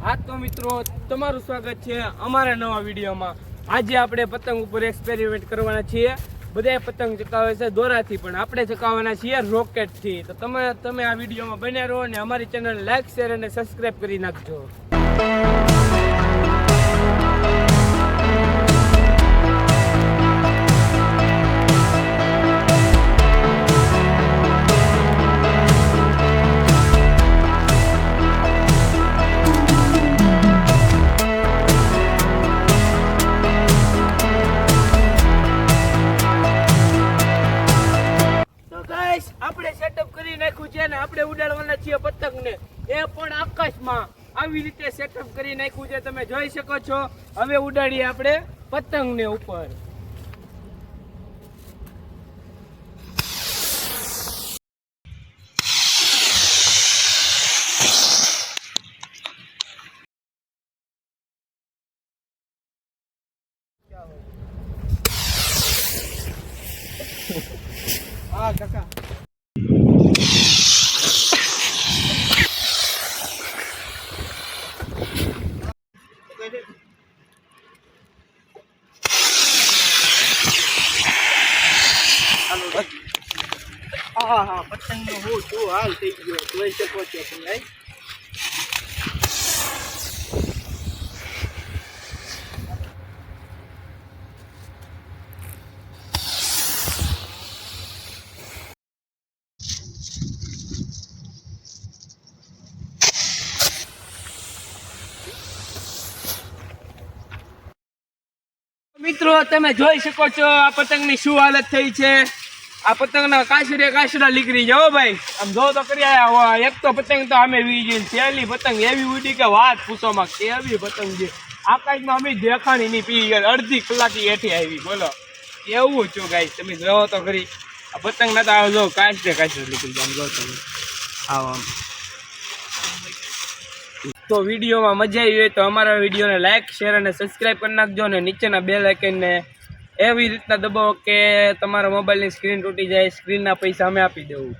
હા તો મિત્રો, તમારું સ્વાગત છે અમારા નવા વિડીયોમાં। આજે આપણે પતંગ ઉપર એક્સપેરિમેન્ટ કરવાના છીએ। બધા પતંગ ચકાવે છે દોરાથી, પણ આપણે ચકાવવાના છીએ રોકેટથી। તો તમે આ વિડીયોમાં બન્યા રહો અને અમારી ચેનલ લાઈક, શેર અને સબસ્ક્રાઇબ કરી નાખજો। આપણે સેટઅપ કરી નાખ્યું છે ને આપણે ઉડાડવાના છીએ પતંગને, એ પણ આકાશમાં। આવી રીતે સેટઅપ કરી નાખ્યું છે, તમે જોઈ શકો છો। હવે ઉડાડીએ આપણે પતંગને ઉપર। હા કાકા, હા પતંગ નો હું શું હાલ થઈ ગયો જોઈ શકો છો તમે। મિત્રો તમે જોઈ શકો છો આ પતંગની શું હાલત થઈ છે। આ પતંગના કાશડા નીકળી જાઓ ભાઈ, આમ જો તો કરી આયા। એક તો પતંગ તો અમે વી ગઈ, પહેલી પતંગ એવી ઉડી કે વાત પૂછોમાં, કેવી પતંગ છે। આકાશમાં અમે દેખાણી નહીં પી ગયા, અડધી કલાકી હેઠી આવી, બોલો એવું છું ગાઈ। તમે જોવો તો ખરી આ પતંગ ના તો જો કાશડા નીકળી જાય, જો તમે આમ। તો વિડીયોમાં મજા આવી હોય તો અમારા વિડીયોને લાઈક, શેર અને સબસ્ક્રાઈબ કરી નાખજો, અને નીચેના બેલ આઇકનને એવી રીતના દબાવો કે તમારા મોબાઈલની સ્ક્રીન તૂટી જાય, સ્ક્રીનના પૈસા અમે આપી દેવું।